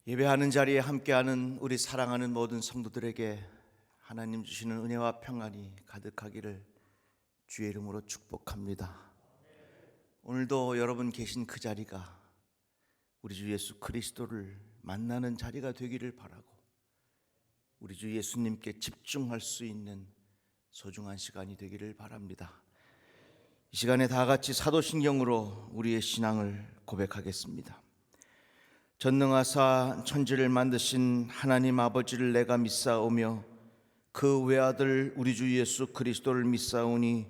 예배하는 자리에 함께하는 우리 사랑하는 모든 성도들에게 하나님 주시는 은혜와 평안이 가득하기를 주의 이름으로 축복합니다. 오늘도 여러분 계신 그 자리가 우리 주 예수 그리스도를 만나는 자리가 되기를 바라고 우리 주 예수님께 집중할 수 있는 소중한 시간이 되기를 바랍니다. 이 시간에 다 같이 사도신경으로 우리의 신앙을 고백하겠습니다. 전능하사 천지를 만드신 하나님 아버지를 내가 믿사오며 그 외아들 우리 주 예수 그리스도를 믿사오니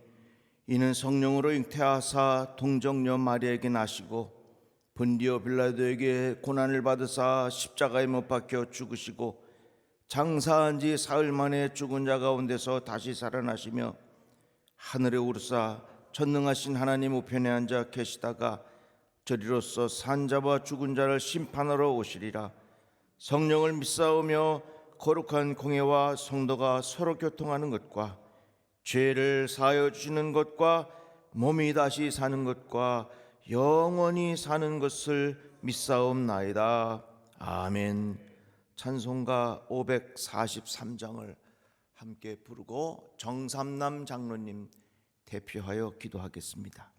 이는 성령으로 잉태하사 동정녀 마리아에게 나시고 본디오 빌라도에게 고난을 받으사 십자가에 못 박혀 죽으시고 장사한 지 사흘 만에 죽은 자 가운데서 다시 살아나시며 하늘에 오르사 전능하신 하나님 우편에 앉아 계시다가 저리로서 산 자와 죽은 자를 심판하러 오시리라. 성령을 믿사오며 거룩한 공회와 성도가 서로 교통하는 것과 죄를 사하여 주시는 것과 몸이 다시 사는 것과 영원히 사는 것을 믿사옵나이다. 아멘. 찬송가 543장을 함께 부르고 정삼남 장로님 대표하여 기도하겠습니다.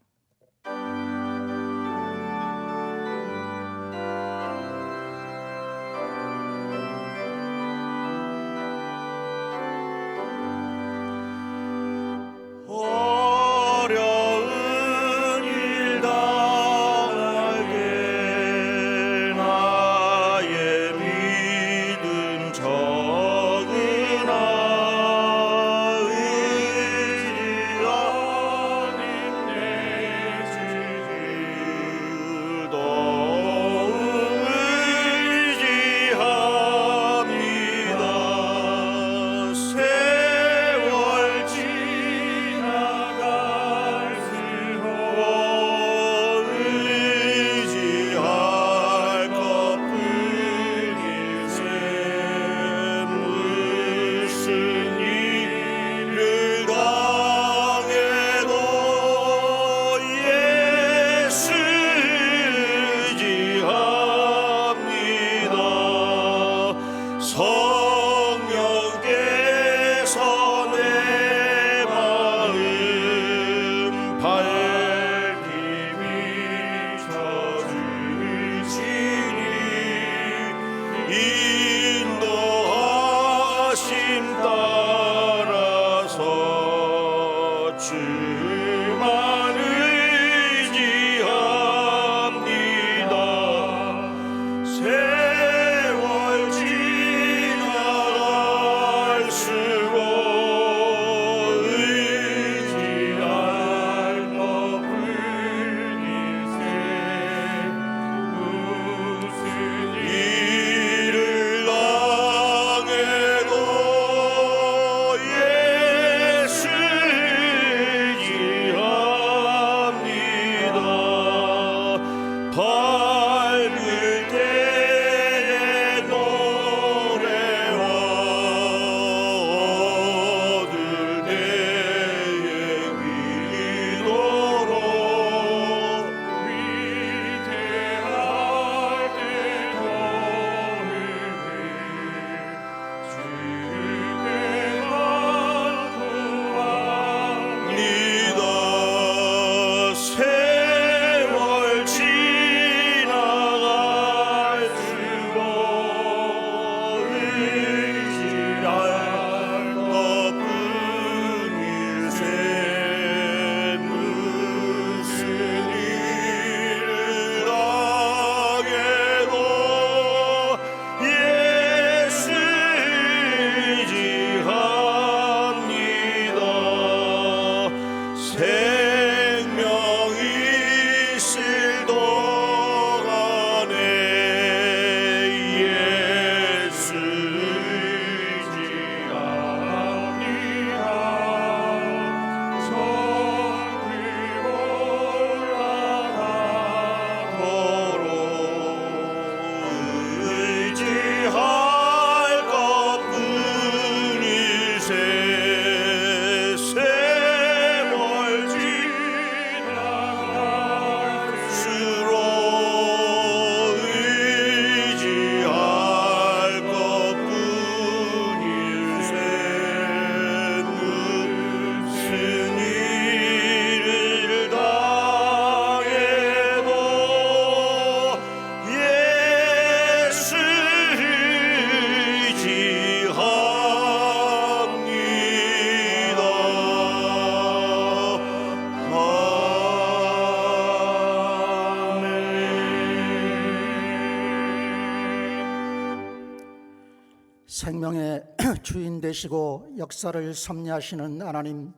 생명의 주인 되시고 역사를 섭리하시는 하나님,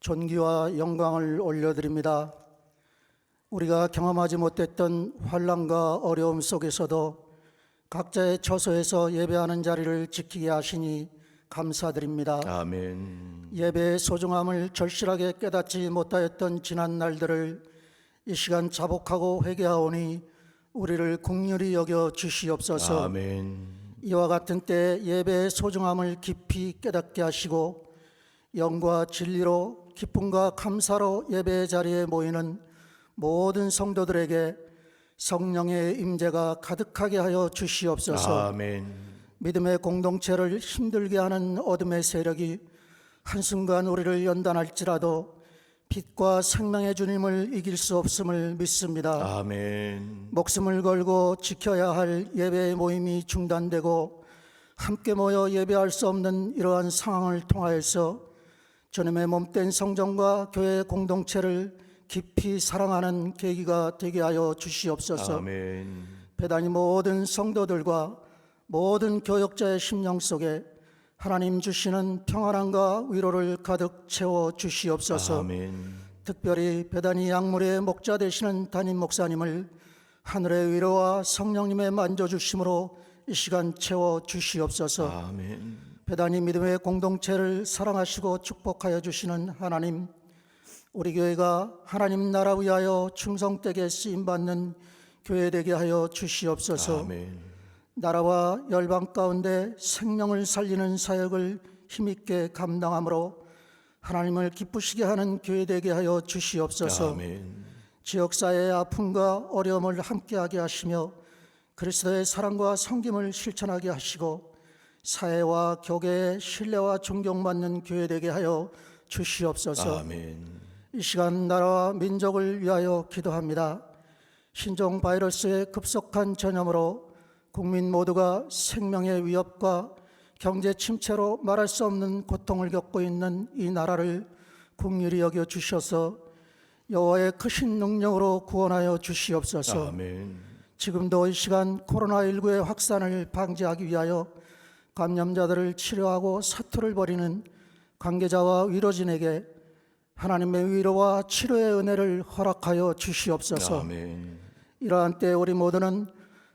존귀와 영광을 올려드립니다. 우리가 경험하지 못했던 환난과 어려움 속에서도 각자의 처소에서 예배하는 자리를 지키게 하시니 감사드립니다. 아멘. 예배의 소중함을 절실하게 깨닫지 못하였던 지난 날들을 이 시간 자복하고 회개하오니 우리를 긍휼히 여겨 주시옵소서. 아멘. 이와 같은 때 예배의 소중함을 깊이 깨닫게 하시고 영과 진리로 기쁨과 감사로 예배의 자리에 모이는 모든 성도들에게 성령의 임재가 가득하게 하여 주시옵소서. 아멘. 믿음의 공동체를 힘들게 하는 어둠의 세력이 한순간 우리를 연단할지라도 빛과 생명의 주님을 이길 수 없음을 믿습니다. 아멘. 목숨을 걸고 지켜야 할 예배의 모임이 중단되고 함께 모여 예배할 수 없는 이러한 상황을 통하여서 주님의 몸된 성전과 교회 공동체를 깊이 사랑하는 계기가 되게 하여 주시옵소서. 아멘. 배단이 모든 성도들과 모든 교역자의 심령 속에 하나님 주시는 평안함과 위로를 가득 채워 주시옵소서. 아멘. 특별히 배단이 약물의 목자 되시는 담임 목사님을 하늘의 위로와 성령님의 만져주심으로 이 시간 채워 주시옵소서. 아멘. 배단이 믿음의 공동체를 사랑하시고 축복하여 주시는 하나님, 우리 교회가 하나님 나라 위하여 충성되게 쓰임받는 교회 되게 하여 주시옵소서. 아멘. 나라와 열방 가운데 생명을 살리는 사역을 힘있게 감당함으로 하나님을 기쁘시게 하는 교회 되게 하여 주시옵소서. 아멘. 지역사회의 아픔과 어려움을 함께하게 하시며 그리스도의 사랑과 섬김을 실천하게 하시고 사회와 교계의 신뢰와 존경받는 교회 되게 하여 주시옵소서. 아멘. 이 시간 나라와 민족을 위하여 기도합니다. 신종 바이러스의 급속한 전염으로 국민 모두가 생명의 위협과 경제 침체로 말할 수 없는 고통을 겪고 있는 이 나라를 긍휼히 여겨 주셔서 여호와의 크신 능력으로 구원하여 주시옵소서. 아멘. 지금도 이 시간 코로나19의 확산을 방지하기 위하여 감염자들을 치료하고 사투를 벌이는 관계자와 위로진에게 하나님의 위로와 치료의 은혜를 허락하여 주시옵소서. 아멘. 이러한 때 우리 모두는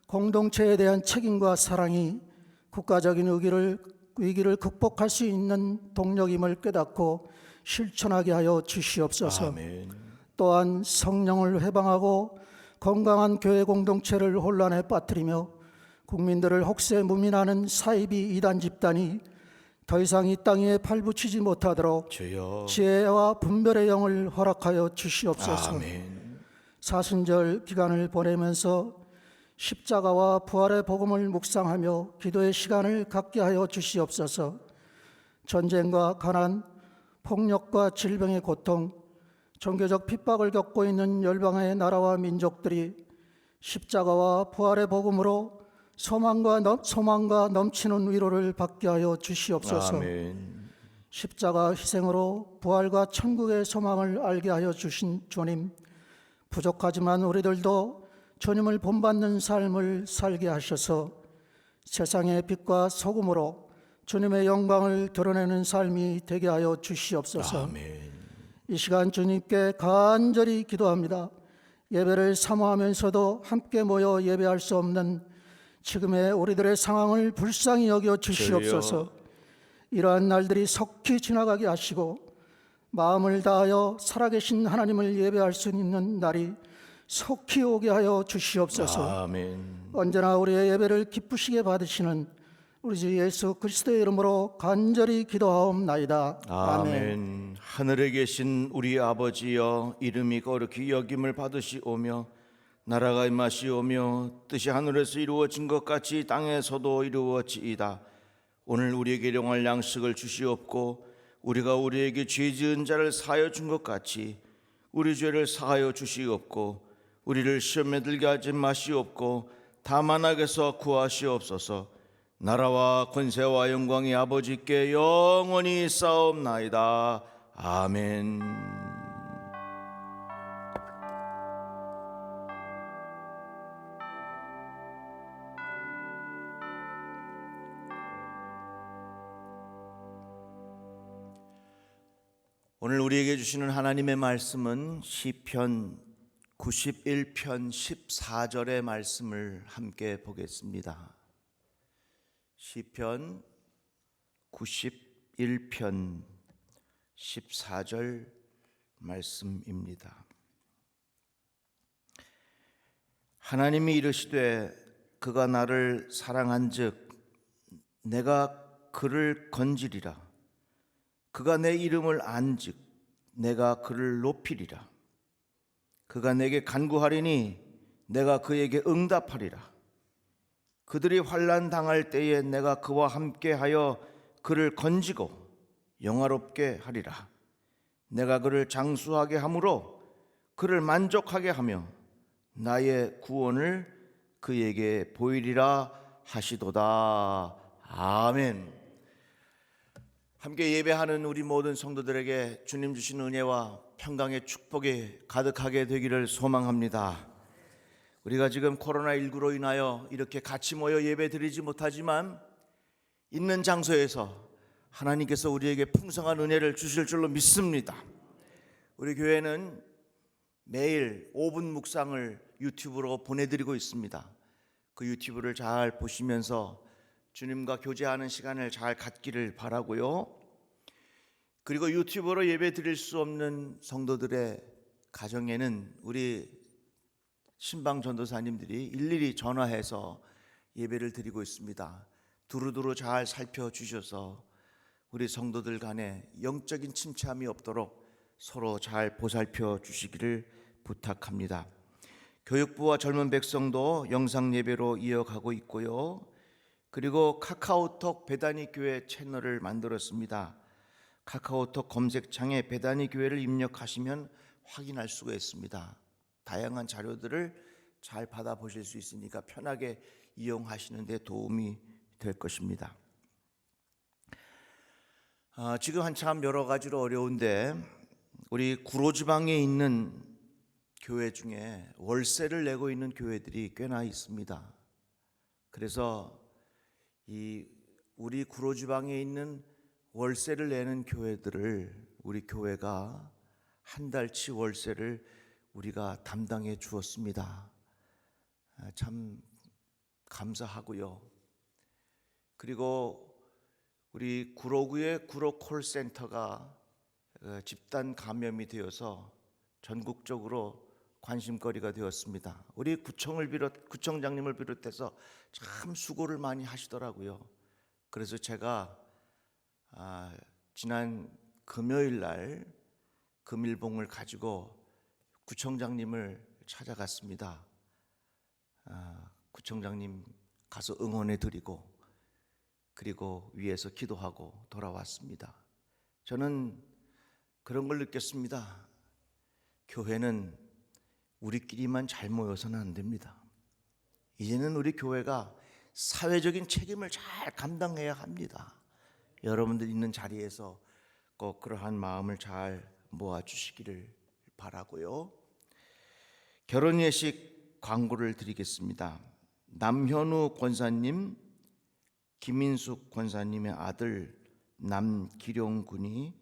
공동체에 대한 책임과 사랑이 국가적인 위기를 극복할 수 있는 동력임을 깨닫고 실천하게 하여 주시옵소서. 아멘. 또한 성령을 회방하고 건강한 교회 공동체를 혼란에 빠뜨리며 국민들을 혹세 무민하는 사이비 이단 집단이 더 이상 이 땅 위에 발붙이지 못하도록 주여. 지혜와 분별의 영을 허락하여 주시옵소서. 아멘. 사순절 기간을 보내면서 십자가와 부활의 복음을 묵상하며 기도의 시간을 갖게 하여 주시옵소서. 전쟁과 가난, 폭력과 질병의 고통, 종교적 핍박을 겪고 있는 열방의 나라와 민족들이 십자가와 부활의 복음으로 소망과 넘치는 위로를 받게 하여 주시옵소서. 아멘. 십자가 희생으로 부활과 천국의 소망을 알게 하여 주신 주님, 부족하지만 우리들도 주님을 본받는 삶을 살게 하셔서 세상의 빛과 소금으로 주님의 영광을 드러내는 삶이 되게 하여 주시옵소서. 아멘. 이 시간 주님께 간절히 기도합니다. 예배를 사모하면서도 함께 모여 예배할 수 없는 지금의 우리들의 상황을 불쌍히 여겨 주시옵소서. 이러한 날들이 속히 지나가게 하시고 마음을 다하여 살아계신 하나님을 예배할 수 있는 날이 속히 오게 하여 주시옵소서. 아멘. 언제나 우리의 예배를 기쁘시게 받으시는 우리 주 예수 그리스도의 이름으로 간절히 기도하옵나이다. 아멘. 하늘에 계신 우리 아버지여, 이름이 거룩히 여김을 받으시오며 나라가 임하시오며 뜻이 하늘에서 이루어진 것 같이 땅에서도 이루어지이다. 오늘 우리에게 일용할 양식을 주시옵고 우리가 우리에게 죄 지은 자를 사하여 준 것 같이 우리 죄를 사하여 주시옵고 우리를 시험에 들게 하지 마시옵고 다만 악에서 구하시옵소서. 나라와 권세와 영광이 아버지께 영원히 쌓옵나이다. 아멘. 우리에게 주시는 하나님의 말씀은 시편 91편 14절의 말씀을 함께 보겠습니다. 시편 91편 14절 말씀입니다. 하나님이 이르시되 그가 나를 사랑한즉 내가 그를 건지리라. 그가 내 이름을 안즉 내가 그를 높이리라. 그가 내게 간구하리니 내가 그에게 응답하리라. 그들이 환난 당할 때에 내가 그와 함께하여 그를 건지고 영화롭게 하리라. 내가 그를 장수하게 함으로 그를 만족하게 하며 나의 구원을 그에게 보이리라 하시도다. 아멘. 함께 예배하는 우리 모든 성도들에게 주님 주신 은혜와 평강의 축복이 가득하게 되기를 소망합니다. 우리가 지금 코로나19로 인하여 이렇게 같이 모여 예배 드리지 못하지만 있는 장소에서 하나님께서 우리에게 풍성한 은혜를 주실 줄로 믿습니다. 우리 교회는 매일 5분 묵상을 유튜브로 보내드리고 있습니다. 그 유튜브를 잘 보시면서 주님과 교제하는 시간을 잘 갖기를 바라고요. 그리고 유튜브로 예배 드릴 수 없는 성도들의 가정에는 우리 신방 전도사님들이 일일이 전화해서 예배를 드리고 있습니다. 두루두루 잘 살펴주셔서 우리 성도들 간에 영적인 침체함이 없도록 서로 잘 보살펴 주시기를 부탁합니다. 교육부와 젊은 백성도 영상 예배로 이어가고 있고요. 그리고 카카오톡 배다니 교회 채널을 만들었습니다. 카카오톡 검색창에 배다니 교회를 입력하시면 확인할 수가 있습니다. 다양한 자료들을 잘 받아보실 수 있으니까 편하게 이용하시는 데 도움이 될 것입니다. 지금 한참 여러 가지로 어려운데 우리 구로지방에 있는 교회 중에 월세를 내고 있는 교회들이 꽤나 있습니다. 그래서 우리 구로지방에 있는 월세를 내는 교회들을 우리 교회가 한 달치 월세를 우리가 담당해 주었습니다. 참 감사하고요. 그리고 우리 구로구의 구로 콜센터가 집단 감염이 되어서 전국적으로 관심거리가 되었습니다. 우리 구청장님을 비롯해서 참 수고를 많이 하시더라고요. 그래서 제가 지난 금요일 날 금일봉을 가지고 구청장님을 찾아갔습니다. 구청장님 가서 응원해 드리고 그리고 위에서 기도하고 돌아왔습니다. 저는 그런 걸 느꼈습니다. 교회는 우리끼리만 잘 모여서는 안 됩니다. 이제는 우리 교회가 사회적인 책임을 잘 감당해야 합니다. 여러분들 있는 자리에서 꼭 그러한 마음을 잘 모아주시기를 바라고요. 결혼 예식 광고를 드리겠습니다. 남현우 권사님, 김인숙 권사님의 아들 남기룡 군이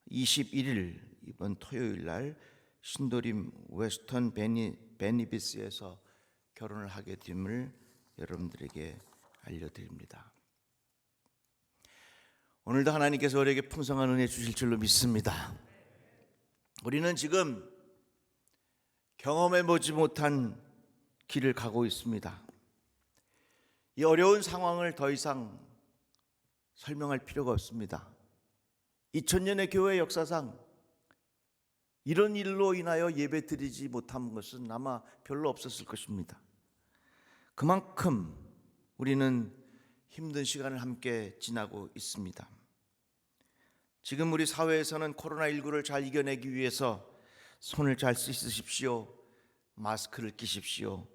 21일 이번 토요일 날 신도림 웨스턴 베니비스에서 결혼을 하게 됨을 여러분들에게 알려드립니다. 오늘도 하나님께서 우리에게 풍성한 은혜 주실 줄로 믿습니다. 우리는 지금 경험해보지 못한 길을 가고 있습니다. 이 어려운 상황을 더 이상 설명할 필요가 없습니다. 2000년의 교회 역사상 이런 일로 인하여 예배 드리지 못한 것은 아마 별로 없었을 것입니다. 그만큼 우리는 힘든 시간을 함께 지나고 있습니다. 지금 우리 사회에서는 코로나19를 잘 이겨내기 위해서 손을 잘 씻으십시오. 마스크를 끼십시오.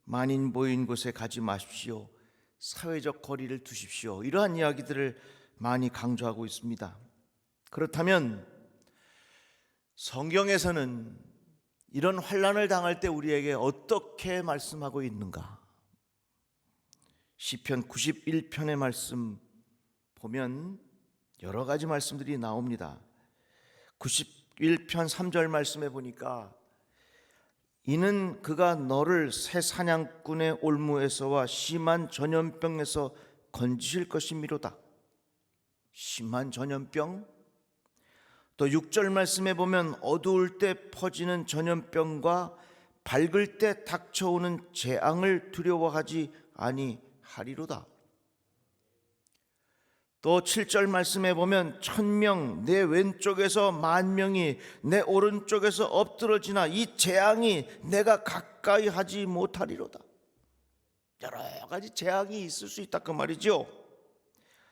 만인 보인 곳에 가지 마십시오. 사회적 거리를 두십시오. 이러한 이야기들을 많이 강조하고 있습니다. 그렇다면 성경에서는 이런 환난을 당할 때 우리에게 어떻게 말씀하고 있는가? 시편 91편의 말씀 보면 여러 가지 말씀들이 나옵니다. 51편 3절 말씀에 보니까 이는 그가 너를 새 사냥꾼의 올무에서와 심한 전염병에서 건지실 것이미로다. 심한 전염병. 또 6절 말씀에 보면 어두울 때 퍼지는 전염병과 밝을 때 닥쳐오는 재앙을 두려워하지 아니하리로다. 또 7절 말씀에 보면 1000명 내 왼쪽에서 10,000명이 내 오른쪽에서 엎드러지나 이 재앙이 내가 가까이 하지 못하리로다. 여러 가지 재앙이 있을 수 있다 그 말이죠.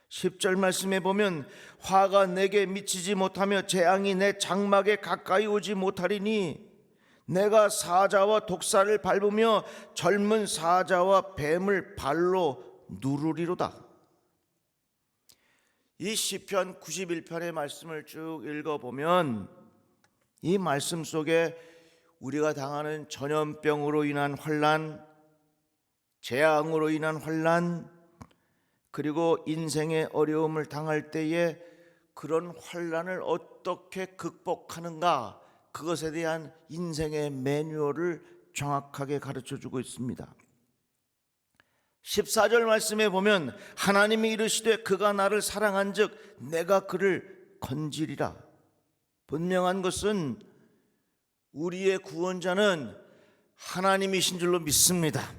10절 말씀에 보면 화가 내게 미치지 못하며 재앙이 내 장막에 가까이 오지 못하리니 내가 사자와 독사를 밟으며 젊은 사자와 뱀을 발로 누르리로다. 이 시편 91편의 말씀을 쭉 읽어보면 이 말씀 속에 우리가 당하는 전염병으로 인한 환난, 재앙으로 인한 환난, 그리고 인생의 어려움을 당할 때에 그런 환난을 어떻게 극복하는가, 그것에 대한 인생의 매뉴얼을 정확하게 가르쳐주고 있습니다. 14절 말씀에 보면 하나님이 이르시되 그가 나를 사랑한즉 내가 그를 건지리라. 분명한 것은 우리의 구원자는 하나님이신 줄로 믿습니다.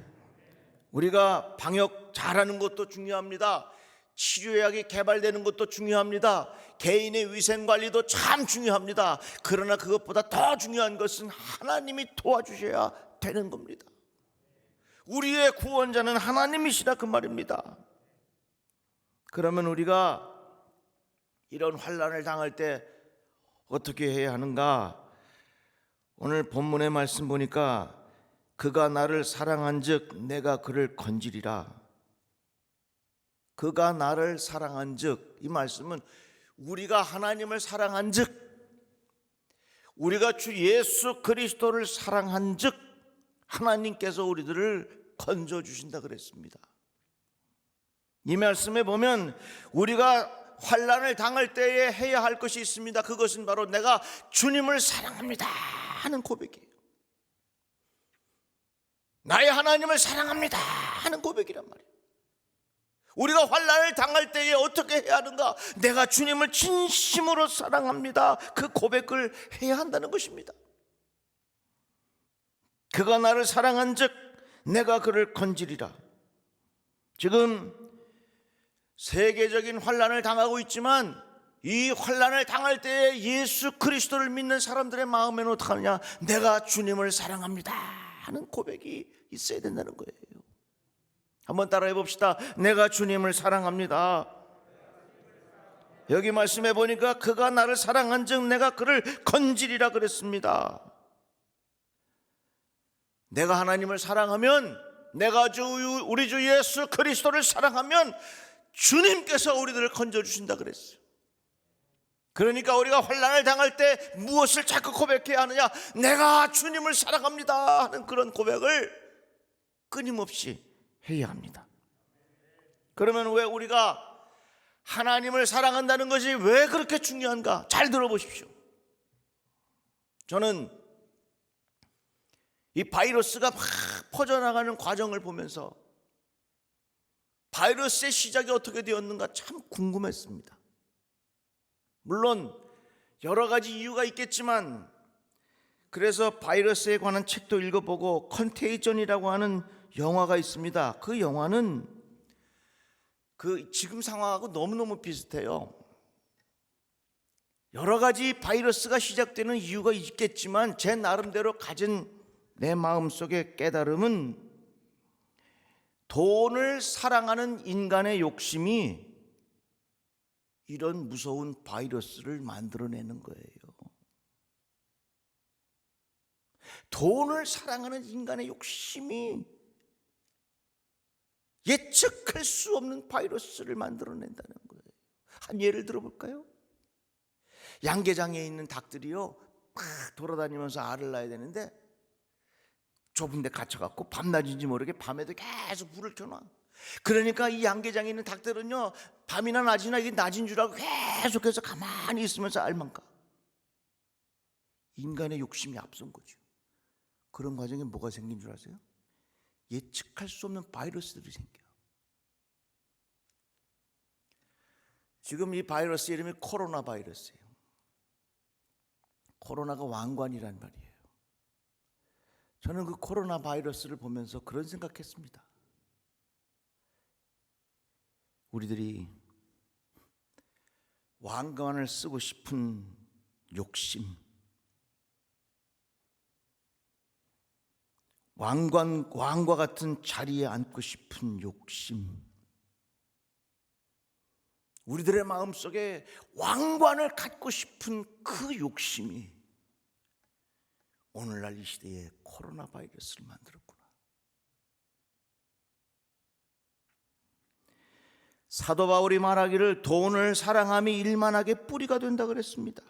우리가 방역 잘하는 것도 중요합니다. 치료약이 개발되는 것도 중요합니다. 개인의 위생관리도 참 중요합니다. 그러나 그것보다 더 중요한 것은 하나님이 도와주셔야 되는 겁니다. 우리의 구원자는 하나님이시라 그 말입니다. 그러면 우리가 이런 환난을 당할 때 어떻게 해야 하는가? 오늘 본문의 말씀 보니까 그가 나를 사랑한즉 내가 그를 건지리라. 그가 나를 사랑한즉, 이 말씀은 우리가 하나님을 사랑한즉, 우리가 주 예수 그리스도를 사랑한즉 하나님께서 우리들을 건져주신다 그랬습니다. 이 말씀에 보면 우리가 환난을 당할 때에 해야 할 것이 있습니다. 그것은 바로 내가 주님을 사랑합니다 하는 고백이에요. 나의 하나님을 사랑합니다 하는 고백이란 말이에요. 우리가 환난을 당할 때에 어떻게 해야 하는가? 내가 주님을 진심으로 사랑합니다, 그 고백을 해야 한다는 것입니다. 그가 나를 사랑한즉 내가 그를 건지리라. 지금 세계적인 환난을 당하고 있지만 이 환난을 당할 때에 예수 그리스도를 믿는 사람들의 마음에는 어떻게 하느냐? 내가 주님을 사랑합니다 하는 고백이 있어야 된다는 거예요. 한번 따라해 봅시다. 내가 주님을 사랑합니다. 여기 말씀해 보니까 그가 나를 사랑한즉 내가 그를 건지리라 그랬습니다. 내가 하나님을 사랑하면, 내가 우리 주 예수 그리스도를 사랑하면 주님께서 우리들을 건져주신다 그랬어요. 그러니까 우리가 환난을 당할 때 무엇을 자꾸 고백해야 하느냐? 내가 주님을 사랑합니다 하는 그런 고백을 끊임없이 해야 합니다. 그러면 왜 우리가 하나님을 사랑한다는 것이 왜 그렇게 중요한가? 잘 들어보십시오. 저는 이 바이러스가 막 퍼져나가는 과정을 보면서 바이러스의 시작이 어떻게 되었는가 참 궁금했습니다. 물론 여러 가지 이유가 있겠지만, 그래서 바이러스에 관한 책도 읽어보고 컨테이전이라고 하는 영화가 있습니다. 그 영화는 그 지금 상황하고 너무너무 비슷해요. 여러 가지 바이러스가 시작되는 이유가 있겠지만 제 나름대로 가진 내 마음속의 깨달음은 돈을 사랑하는 인간의 욕심이 이런 무서운 바이러스를 만들어내는 거예요. 돈을 사랑하는 인간의 욕심이 예측할 수 없는 바이러스를 만들어낸다는 거예요. 한 예를 들어볼까요? 양계장에 있는 닭들이요, 막 돌아다니면서 알을 낳아야 되는데 좁은 데 갇혀갖고 밤낮인지 모르게 밤에도 계속 불을 켜놔. 그러니까 이 양계장에 있는 닭들은요, 밤이나 낮이나 이게 낮인 줄 알고 계속해서 가만히 있으면서 알만 까. 인간의 욕심이 앞선 거죠. 그런 과정에 뭐가 생긴 줄 아세요? 예측할 수 없는 바이러스들이 생겨요. 지금 이 바이러스 이름이 코로나 바이러스예요. 코로나가 왕관이란 말이에요. 저는 그 코로나 바이러스를 보면서 그런 생각했습니다. 우리들이 왕관을 쓰고 싶은 욕심, 왕과 같은 자리에 앉고 싶은 욕심, 우리들의 마음속에 왕관을 갖고 싶은 그 욕심이 오늘날 이 시대에 코로나 바이러스를 만들었구나. 사도 바울이 말하기를 돈을 사랑함이 일만하게 뿌리가 된다 그랬습니다.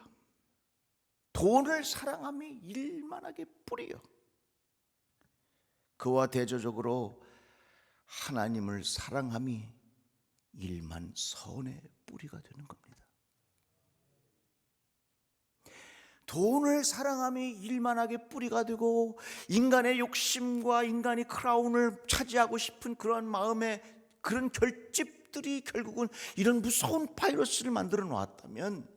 돈을 사랑함이 일만하게 뿌리요. 그와 대조적으로 하나님을 사랑함이 일만 선의 뿌리가 되는 겁니다. 돈을 사랑함이 일만하게 뿌리가 되고 인간의 욕심과 인간이 크라운을 차지하고 싶은 그런 마음의 그런 결집들이 결국은 이런 무서운 바이러스를 만들어 놓았다면,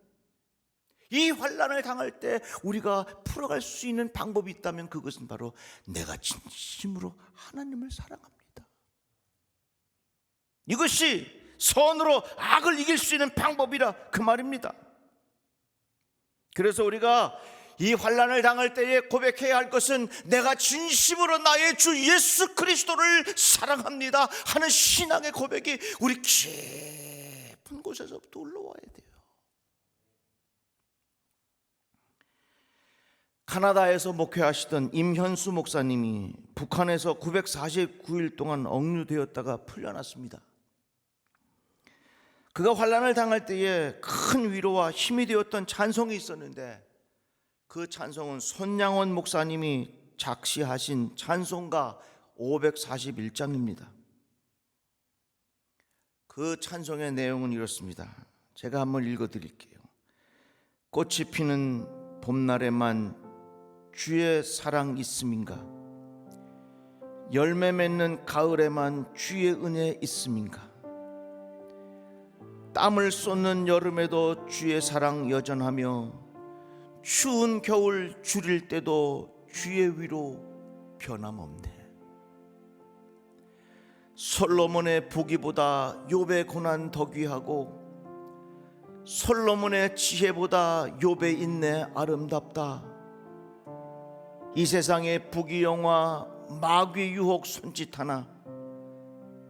이 환난을 당할 때 우리가 풀어갈 수 있는 방법이 있다면 그것은 바로 내가 진심으로 하나님을 사랑합니다. 이것이 선으로 악을 이길 수 있는 방법이라 그 말입니다. 그래서 우리가 이 환난을 당할 때에 고백해야 할 것은 내가 진심으로 나의 주 예수 그리스도를 사랑합니다 하는 신앙의 고백이 우리 깊은 곳에서부터 올라와야 돼요. 카나다에서 목회하시던 임현수 목사님이 북한에서 949일 동안 억류되었다가 풀려났습니다. 그가 환난을 당할 때에 큰 위로와 힘이 되었던 찬송이 있었는데, 그 찬송은 손양원 목사님이 작시하신 찬송가 541장입니다. 그 찬송의 내용은 이렇습니다. 제가 한번 읽어드릴게요. 꽃이 피는 봄날에만 주의 사랑 있음인가? 열매 맺는 가을에만 주의 은혜 있음인가? 땀을 쏟는 여름에도 주의 사랑 여전하며 추운 겨울 줄일 때도 주의 위로 변함없네. 솔로몬의 부귀보다 욥의 고난 더 귀하고 솔로몬의 지혜보다 욥의 인내 아름답다. 이 세상의 부귀영화 마귀 유혹 손짓하나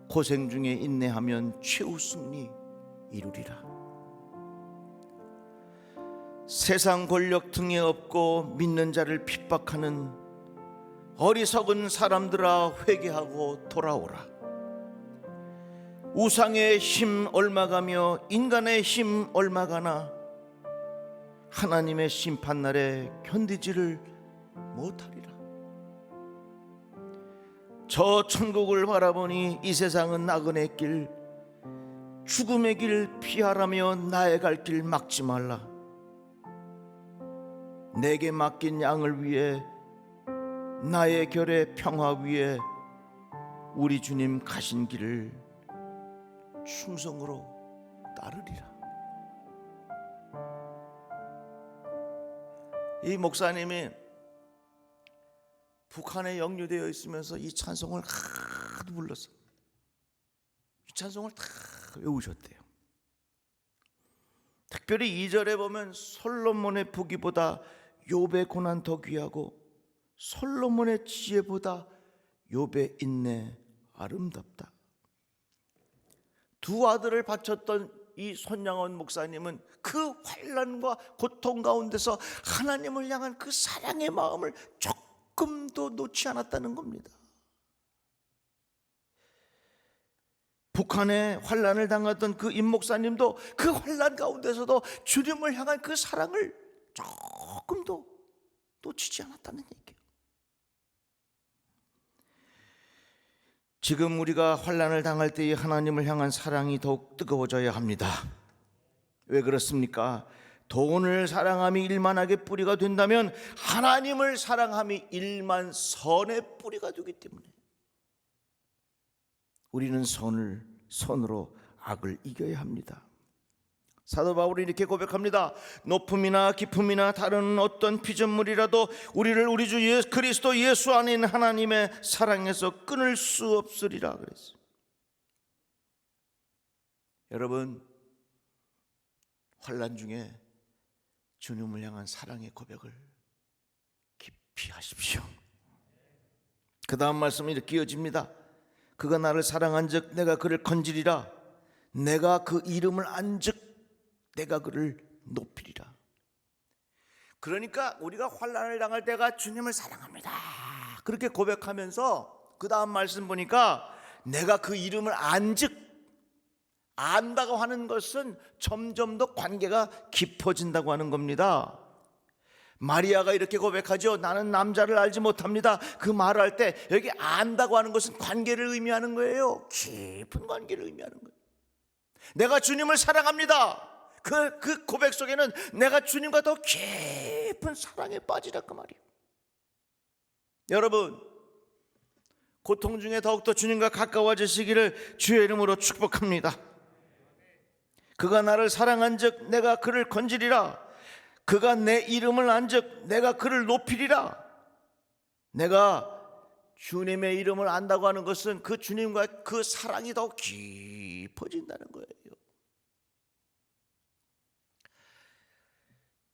고생 중에 인내하면 최후 승리 이루리라. 세상 권력 등에 업고 믿는 자를 핍박하는 어리석은 사람들아 회개하고 돌아오라. 우상의 힘 얼마가며 인간의 힘 얼마가나 하나님의 심판날에 견디지를 못하리라. 저 천국을 바라보니 이 세상은 나그네 길, 죽음의 길 피하라며 나의 갈 길 막지 말라. 내게 맡긴 양을 위해 나의 결의 평화 위에 우리 주님 가신 길을 충성으로 따르리라. 이 목사님이 북한에 영류되어 있으면서 이 찬송을 하도 불렀어요. 이 찬송을 다 외우셨대요. 특별히 2절에 보면 솔로몬의 부귀보다 욥의 고난 더 귀하고 솔로몬의 지혜보다 욥의 인내 아름답다. 두 아들을 바쳤던 이 손양원 목사님은 그 환난과 고통 가운데서 하나님을 향한 그 사랑의 마음을 조금도 놓지 않았다는 겁니다. 북한에 환난을 당했던 그 임 목사님도 그 환난 가운데서도 주님을 향한 그 사랑을 조금도 놓치지 않았다는 얘기예요. 지금 우리가 환난을 당할 때에 하나님을 향한 사랑이 더욱 뜨거워져야 합니다. 왜 그렇습니까? 돈을 사랑함이 일만하게 뿌리가 된다면 하나님을 사랑함이 일만 선의 뿌리가 되기 때문에 우리는 선으로 악을 이겨야 합니다. 사도 바울이 이렇게 고백합니다. 높음이나 깊음이나 다른 어떤 피조물이라도 우리를 우리 주 그리스도 예수 안에 있는 하나님의 사랑에서 끊을 수 없으리라 그랬어요. 여러분, 환난 중에 주님을 향한 사랑의 고백을 깊이 하십시오. 그 다음 말씀이 이렇게 이어집니다. 그가 나를 사랑한즉 내가 그를 건지리라. 내가 그 이름을 안즉 내가 그를 높이리라. 그러니까 우리가 환난을 당할 때가 주님을 사랑합니다 그렇게 고백하면서 그 다음 말씀 보니까 내가 그 이름을 안즉, 안다고 하는 것은 점점 더 관계가 깊어진다고 하는 겁니다. 마리아가 이렇게 고백하죠. 나는 남자를 알지 못합니다. 그 말을 할 때 여기 안다고 하는 것은 관계를 의미하는 거예요. 깊은 관계를 의미하는 거예요. 내가 주님을 사랑합니다. 그 고백 속에는 내가 주님과 더 깊은 사랑에 빠지라 그 말이에요. 여러분, 고통 중에 더욱더 주님과 가까워지시기를 주의 이름으로 축복합니다. 그가 나를 사랑한즉 내가 그를 건지리라. 그가 내 이름을 안즉 내가 그를 높이리라. 내가 주님의 이름을 안다고 하는 것은 그 주님과 그 사랑이 더 깊어진다는 거예요.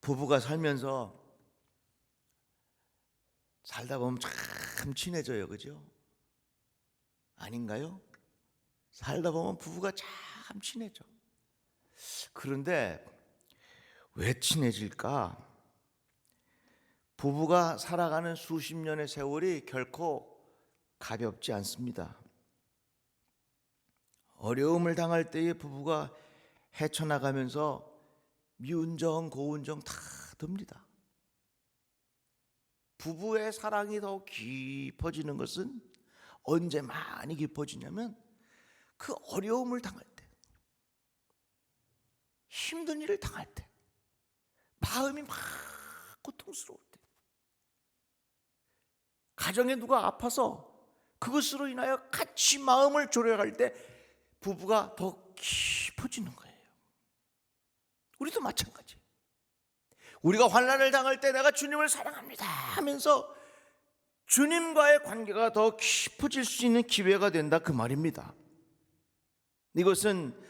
부부가 살면서 살다 보면 참 친해져요, 그죠? 아닌가요? 살다 보면 부부가 참 친해져. 그런데 왜 친해질까? 부부가 살아가는 수십 년의 세월이 결코 가볍지 않습니다. 어려움을 당할 때에 부부가 헤쳐나가면서 미운정 고운정 다 듭니다. 부부의 사랑이 더 깊어지는 것은 언제 많이 깊어지냐면 그 어려움을 당할 때, 힘든 일을 당할 때, 마음이 막 고통스러울 때, 가정에 누가 아파서 그것으로 인하여 같이 마음을 조려갈 때 부부가 더 깊어지는 거예요. 우리도 마찬가지. 우리가 환난을 당할 때 내가 주님을 사랑합니다 하면서 주님과의 관계가 더 깊어질 수 있는 기회가 된다 그 말입니다. 이것은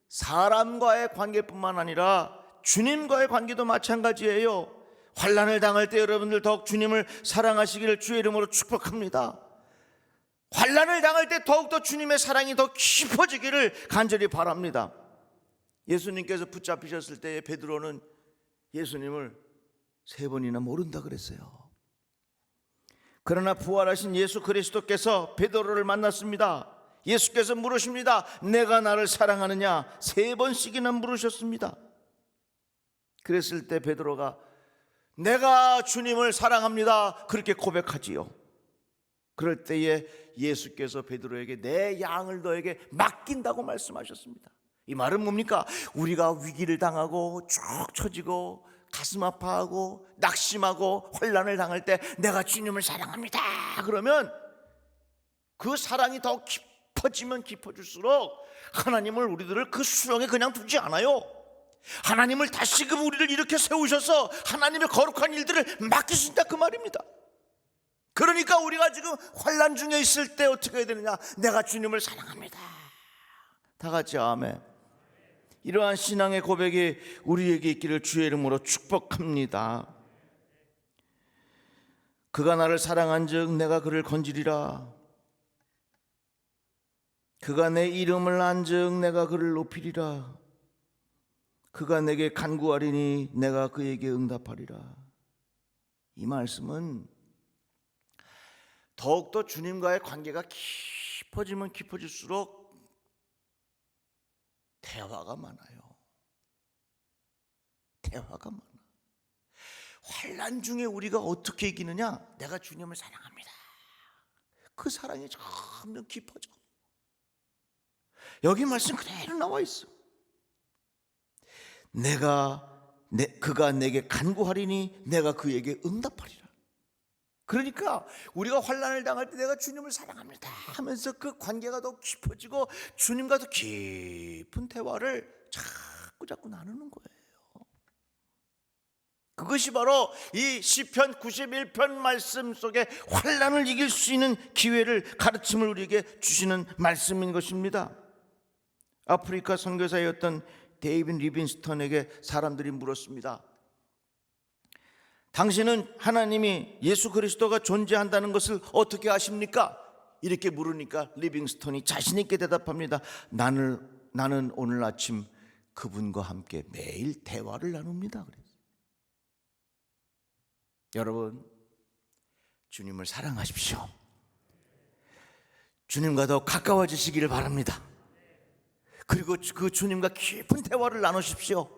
사람과의 관계뿐만 아니라 주님과의 관계도 마찬가지예요. 환난을 당할 때 여러분들 더욱 주님을 사랑하시기를 주의 이름으로 축복합니다. 환난을 당할 때 더욱더 주님의 사랑이 더 깊어지기를 간절히 바랍니다. 예수님께서 붙잡히셨을 때에 베드로는 예수님을 3번이나 모른다 그랬어요. 그러나 부활하신 예수 그리스도께서 베드로를 만났습니다. 예수께서 물으십니다. 내가 나를 사랑하느냐? 3번씩이나 물으셨습니다. 그랬을 때 베드로가 내가 주님을 사랑합니다 그렇게 고백하지요. 그럴 때에 예수께서 베드로에게 내 양을 너에게 맡긴다고 말씀하셨습니다. 이 말은 뭡니까? 우리가 위기를 당하고 쭉 처지고 가슴 아파하고 낙심하고 혼란을 당할 때 내가 주님을 사랑합니다 그러면 그 사랑이 더 깊어지면 깊어질수록 하나님을 우리들을 그 수렁에 그냥 두지 않아요. 하나님을 다시금 우리를 이렇게 세우셔서 하나님의 거룩한 일들을 맡기신다 그 말입니다. 그러니까 우리가 지금 환난 중에 있을 때 어떻게 해야 되느냐? 내가 주님을 사랑합니다. 다 같이 아멘. 이러한 신앙의 고백이 우리에게 있기를 주의 이름으로 축복합니다. 그가 나를 사랑한즉 내가 그를 건지리라. 그가 내 이름을 안즉 내가 그를 높이리라. 그가 내게 간구하리니 내가 그에게 응답하리라. 이 말씀은 더욱더 주님과의 관계가 깊어지면 깊어질수록 대화가 많아요. 대화가 많아. 환난 중에 우리가 어떻게 이기느냐? 내가 주님을 사랑합니다. 그 사랑이 점점 깊어져. 여기 말씀 그대로 나와 있어. 내가 그가 내게 간구하리니 내가 그에게 응답하리라. 그러니까 우리가 환난을 당할 때 내가 주님을 사랑합니다 하면서 그 관계가 더 깊어지고 주님과 더 깊은 대화를 자꾸 나누는 거예요. 그것이 바로 이 시편 91편 말씀 속에 환난을 이길 수 있는 기회를, 가르침을 우리에게 주시는 말씀인 것입니다. 아프리카 선교사였던 데이빗 리빈스턴에게 사람들이 물었습니다. 당신은 하나님이 예수 그리스도가 존재한다는 것을 어떻게 아십니까? 이렇게 물으니까 리빙스턴이 자신 있게 대답합니다. 나는 오늘 아침 그분과 함께 매일 대화를 나눕니다. 그래서 여러분, 주님을 사랑하십시오. 주님과 더 가까워지시기를 바랍니다. 그리고 그 주님과 깊은 대화를 나누십시오.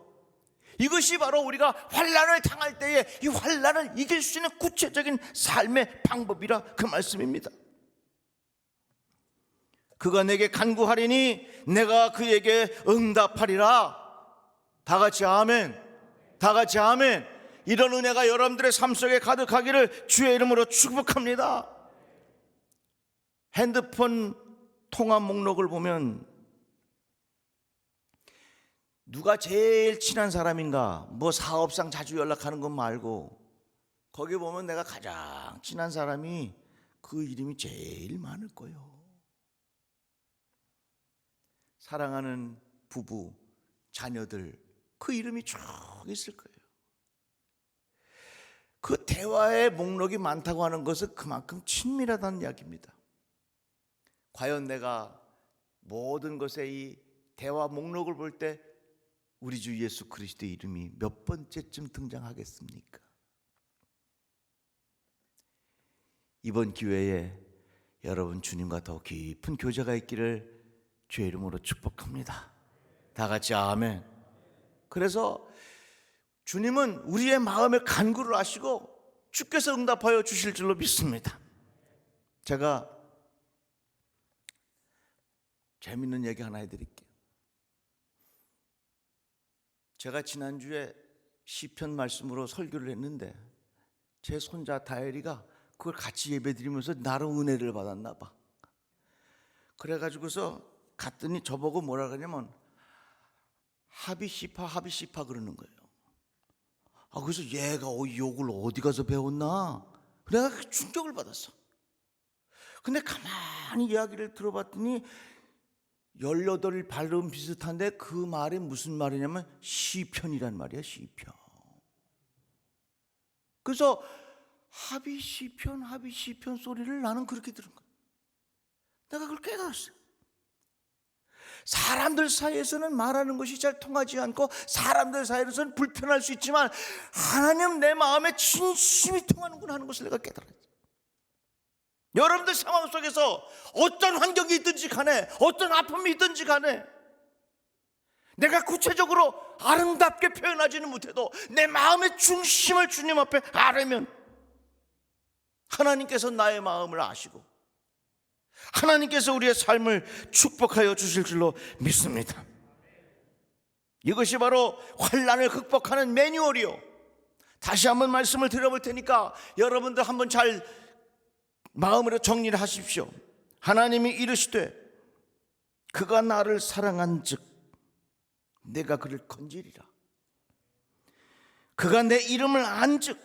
이것이 바로 우리가 환난을 당할 때에 이 환난을 이길 수 있는 구체적인 삶의 방법이라 그 말씀입니다. 그가 내게 간구하리니 내가 그에게 응답하리라. 다 같이 아멘. 다 같이 아멘. 이런 은혜가 여러분들의 삶 속에 가득하기를 주의 이름으로 축복합니다. 핸드폰 통화 목록을 보면 누가 제일 친한 사람인가, 뭐 사업상 자주 연락하는 것 말고 거기 보면 내가 가장 친한 사람이 그 이름이 제일 많을 거예요. 사랑하는 부부, 자녀들, 그 이름이 쭉 있을 거예요. 그 대화의 목록이 많다고 하는 것은 그만큼 친밀하다는 이야기입니다. 과연 내가 모든 것에 이 대화 목록을 볼 때 우리 주 예수 그리스도의 이름이 몇 번째쯤 등장하겠습니까? 이번 기회에 여러분 주님과 더 깊은 교제가 있기를 주의 이름으로 축복합니다. 다 같이 아멘. 그래서 주님은 우리의 마음의 간구를 아시고 주께서 응답하여 주실 줄로 믿습니다. 제가 재밌는 얘기 하나 해드릴게요. 제가 지난주에 시편 말씀으로 설교를 했는데 제 손자 다혜리가 그걸 같이 예배드리면서 나름 은혜를 받았나 봐. 그래가지고서 갔더니 저보고 뭐라 그러냐면 하비시파 그러는 거예요. 그래서 얘가 욕을 어디 가서 배웠나? 내가 충격을 받았어. 근데 가만히 이야기를 들어봤더니 18 발음 비슷한데 그 말이 무슨 말이냐면 시편이란 말이야, 시편. 그래서 하비시편 소리를 나는 그렇게 들은 거야. 내가 그걸 깨달았어요. 사람들 사이에서는 말하는 것이 잘 통하지 않고 사람들 사이에서는 불편할 수 있지만 하나님 내 마음에 진심이 통하는구나 하는 것을 내가 깨달았어요. 여러분들 상황 속에서 어떤 환경이 있든지 간에 어떤 아픔이 있든지 간에 내가 구체적으로 아름답게 표현하지는 못해도 내 마음의 중심을 주님 앞에 아뢰면 하나님께서 나의 마음을 아시고 하나님께서 우리의 삶을 축복하여 주실 줄로 믿습니다. 이것이 바로 환난을 극복하는 매뉴얼이요. 다시 한번 말씀을 드려볼 테니까 여러분들 한번 잘 마음으로 정리를 하십시오. 하나님이 이르시되 그가 나를 사랑한 즉 내가 그를 건지리라. 그가 내 이름을 안 즉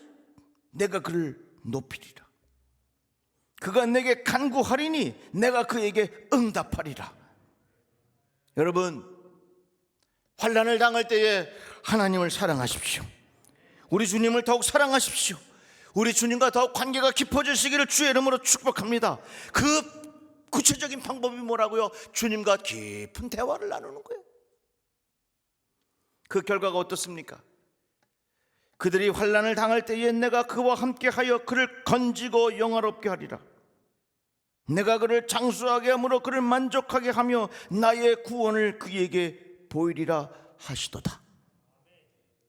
내가 그를 높이리라. 그가 내게 간구하리니 내가 그에게 응답하리라. 여러분, 환난을 당할 때에 하나님을 사랑하십시오. 우리 주님을 더욱 사랑하십시오. 우리 주님과 더욱 관계가 깊어지시기를 주의 이름으로 축복합니다. 그 구체적인 방법이 뭐라고요? 주님과 깊은 대화를 나누는 거예요. 그 결과가 어떻습니까? 그들이 환난을 당할 때에 내가 그와 함께하여 그를 건지고 영화롭게 하리라. 내가 그를 장수하게 함으로 그를 만족하게 하며 나의 구원을 그에게 보이리라 하시도다.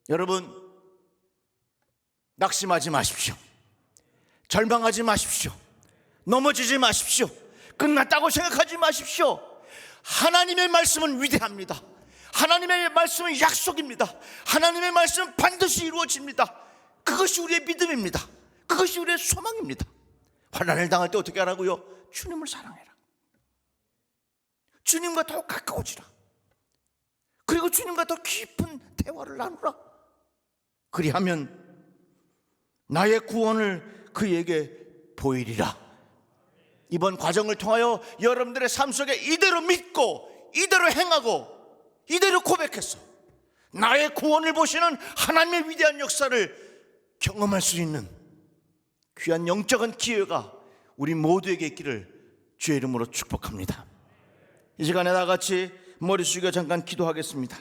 여러분, 낙심하지 마십시오. 절망하지 마십시오. 넘어지지 마십시오. 끝났다고 생각하지 마십시오. 하나님의 말씀은 위대합니다. 하나님의 말씀은 약속입니다. 하나님의 말씀은 반드시 이루어집니다. 그것이 우리의 믿음입니다. 그것이 우리의 소망입니다. 환난을 당할 때 어떻게 하라고요? 주님을 사랑해라. 주님과 더 가까워지라. 그리고 주님과 더 깊은 대화를 나누라. 그리하면 나의 구원을 그에게 보이리라. 이번 과정을 통하여 여러분들의 삶 속에 이대로 믿고 이대로 행하고 이대로 고백해서 나의 구원을 보시는 하나님의 위대한 역사를 경험할 수 있는 귀한 영적인 기회가 우리 모두에게 있기를 주의 이름으로 축복합니다. 이 시간에 다 같이 머리 숙여 잠깐 기도하겠습니다.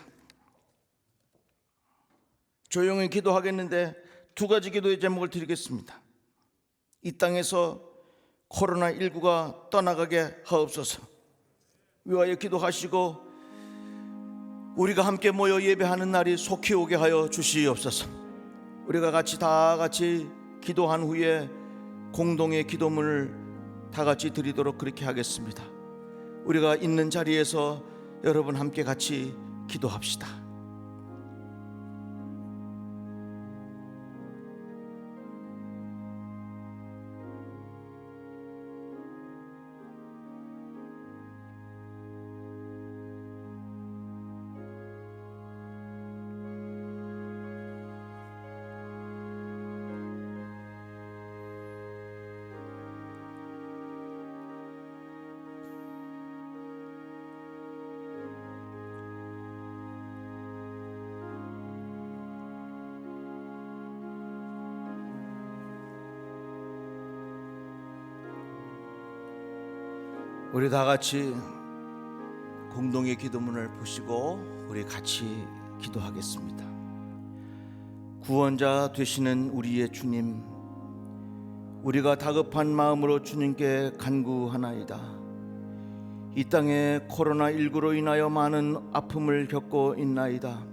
조용히 기도하겠는데 두 가지 기도의 제목을 드리겠습니다. 이 땅에서 코로나19가 떠나가게 하옵소서. 위하여 기도하시고 우리가 함께 모여 예배하는 날이 속히 오게 하여 주시옵소서. 우리가 다 같이 기도한 후에 공동의 기도문을 다 같이 드리도록 그렇게 하겠습니다. 우리가 있는 자리에서 여러분 함께 같이 기도합시다. 우리 다 같이 공동의 기도문을 보시고 우리 같이 기도하겠습니다. 구원자 되시는 우리의 주님, 우리가 다급한 마음으로 주님께 간구하나이다. 이 땅에 코로나19로 인하여 많은 아픔을 겪고 있나이다.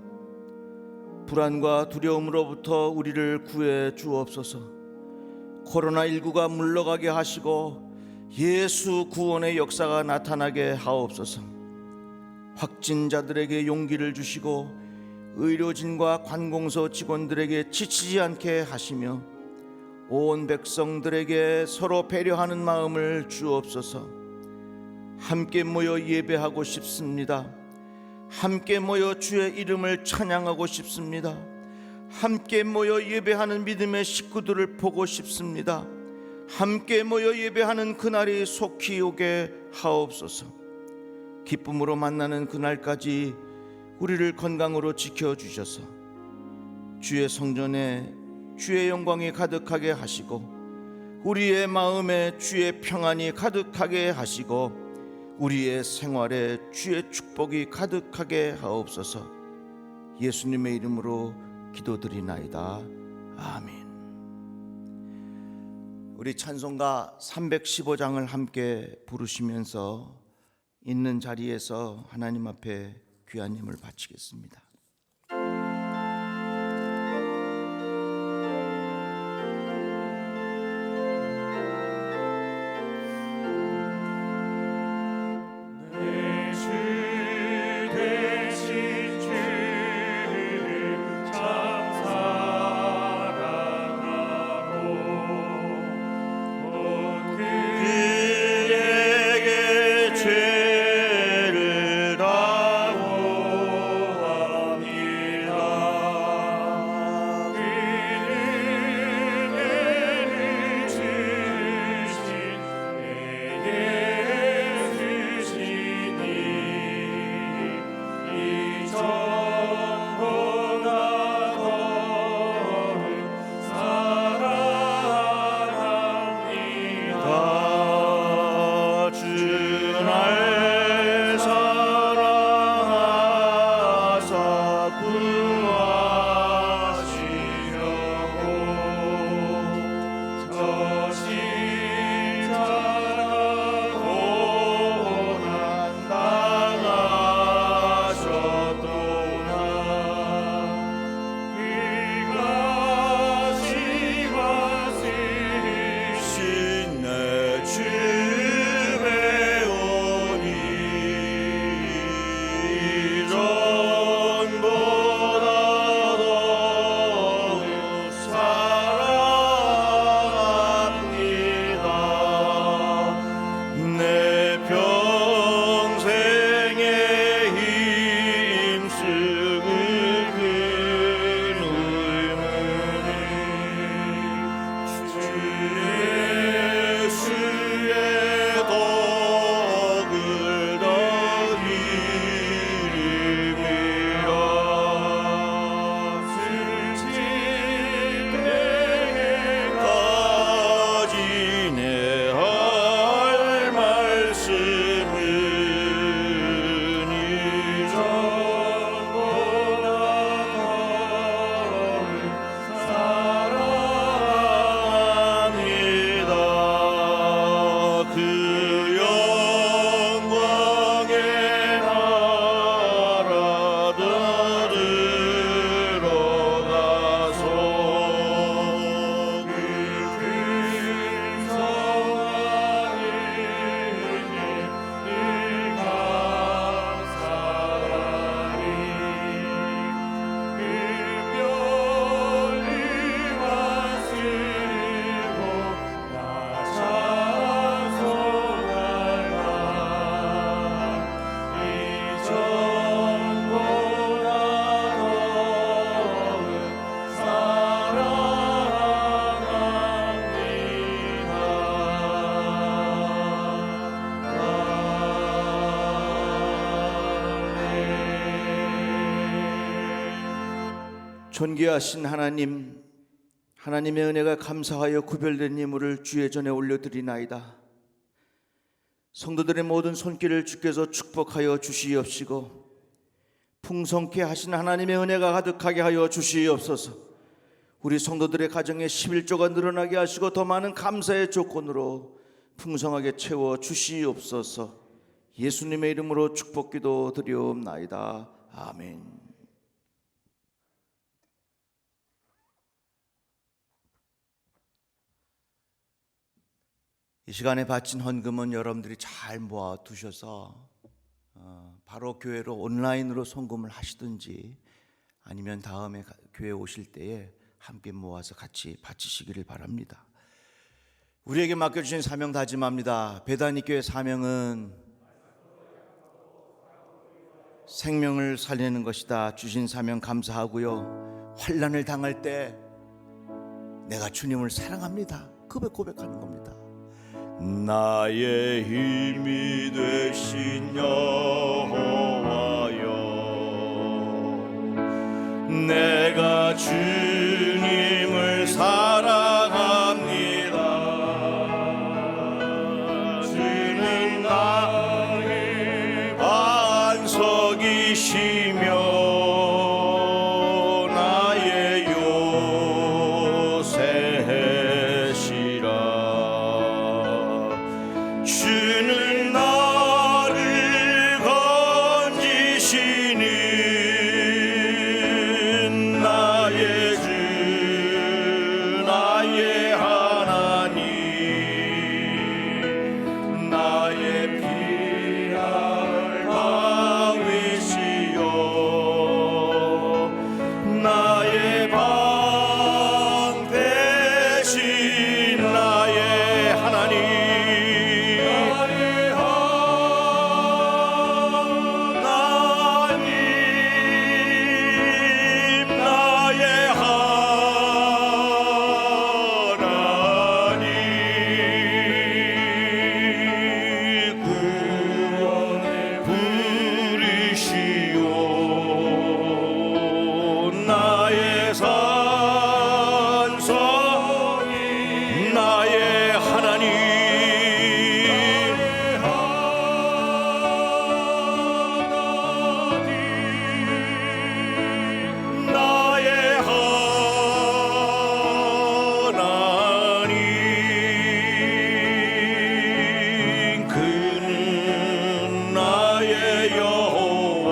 불안과 두려움으로부터 우리를 구해 주옵소서. 코로나19가 물러가게 하시고 예수 구원의 역사가 나타나게 하옵소서. 확진자들에게 용기를 주시고 의료진과 관공서 직원들에게 지치지 않게 하시며 온 백성들에게 서로 배려하는 마음을 주옵소서. 함께 모여 예배하고 싶습니다. 함께 모여 주의 이름을 찬양하고 싶습니다. 함께 모여 예배하는 믿음의 식구들을 보고 싶습니다. 함께 모여 예배하는 그날이 속히 오게 하옵소서. 기쁨으로 만나는 그날까지 우리를 건강으로 지켜주셔서 주의 성전에 주의 영광이 가득하게 하시고 우리의 마음에 주의 평안이 가득하게 하시고 우리의 생활에 주의 축복이 가득하게 하옵소서. 예수님의 이름으로 기도드리나이다. 아멘. 우리 찬송가 315장을 함께 부르시면서 있는 자리에서 하나님 앞에 귀한 힘을 바치겠습니다. 그에게 죄를 다하고 예수의 덕을 더 이루며 슬직되게까지 내 할 말씀은 이전보다 사랑합니다. 그 영광의 나라 들어가서 그 큰 성령님께 감사하니 별리와 쓰고 나 찬송할 날 이전보다 더욱 사랑합니다. 존귀하신 하나님, 하나님의 은혜가 감사하여 구별된 예물을 주의 전에 올려드리나이다. 성도들의 모든 손길을 주께서 축복하여 주시옵시고 풍성케 하신 하나님의 은혜가 가득하게 하여 주시옵소서. 우리 성도들의 가정에 11조가 늘어나게 하시고 더 많은 감사의 조건으로 풍성하게 채워 주시옵소서. 예수님의 이름으로 축복기도 드리옵나이다. 아멘. 이 시간에 바친 헌금은 여러분들이 잘 모아 두셔서 바로 교회로 온라인으로 송금을 하시든지 아니면 다음에 교회 오실 때에 함께 모아서 같이 바치시기를 바랍니다. 우리에게 맡겨주신 사명 다짐합니다. 베다니 교회 사명은 생명을 살리는 것이다. 주신 사명 감사하고요. 환난을 당할 때 내가 주님을 사랑합니다. 고백하는 겁니다. 나의 힘이 되신 여호와여, 내가 주님을 사랑합니다. 주는 나의 반석이시며 나의 요새시라. 주는 나를 건지시는 나의 주, 나의 하나님, 나의 피할 방위시여, 나의 방 대신 나의 하나님, 나의 산성이 나의 하나님, 나의 하나님, 그는 나의 여호와,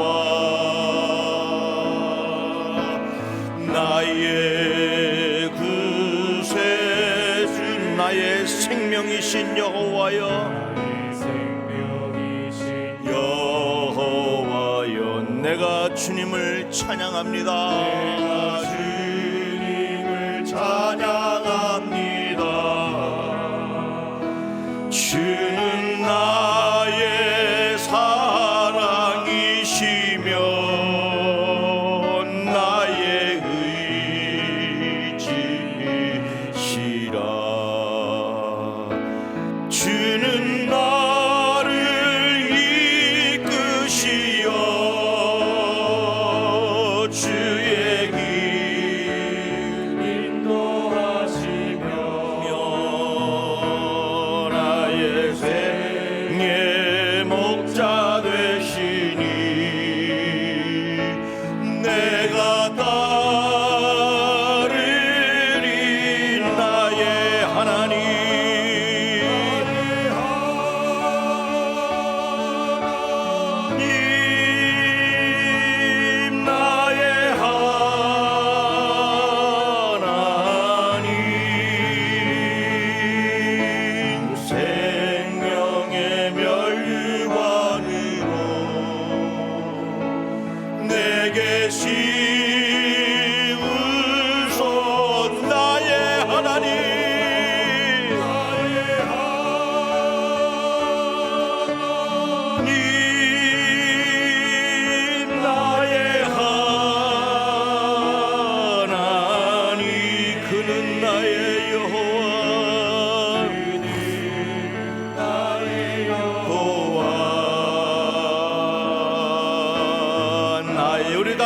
나의 구세주, 나의 생명이신 여호와여, 여호와여, 내가 주님을 찬양합니다. 내가 주님을 찬양합니다. 주는 나의 사랑이시며 나의 의지시라.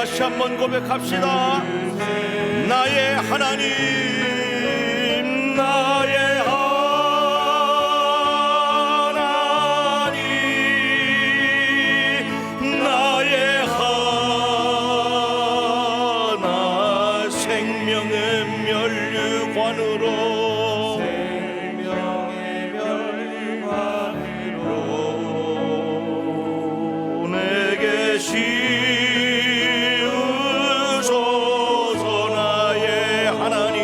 다시 한번 고백합시다. 나의 하나님, 나의 하나님, 나의 하나, 생명의 면류관으로 내게 씌우소서. 나의 하나님,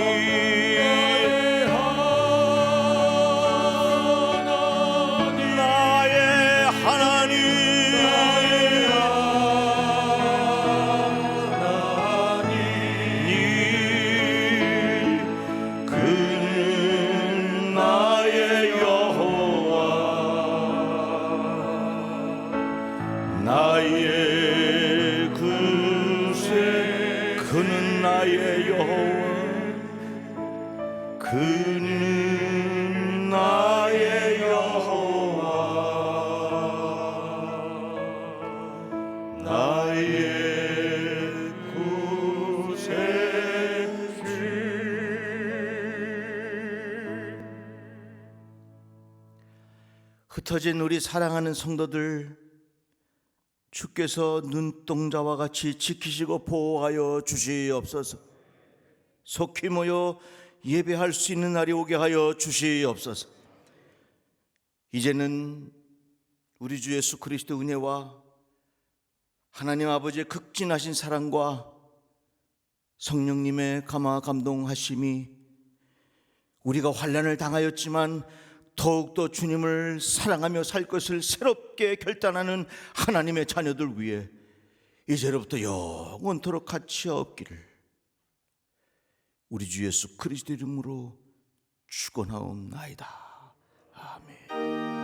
나의 하나님, 그는 나의 여호와, 나의 그새, 그는 나의 여호와, 그는 나의 여호와, 나의 구세주. 흩어진 우리 사랑하는 성도들, 주께서 눈동자와 같이 지키시고 보호하여 주시옵소서. 속히 모여 예배할 수 있는 날이 오게 하여 주시옵소서. 이제는 우리 주 예수 그리스도 은혜와 하나님 아버지의 극진하신 사랑과 성령님의 감화 감동하심이 우리가 환난을 당하였지만 더욱더 주님을 사랑하며 살 것을 새롭게 결단하는 하나님의 자녀들 위해 이제로부터 영원토록 같이 없기를 우리 주 예수 그리스도 이름으로 축원하옵나이다. 아멘.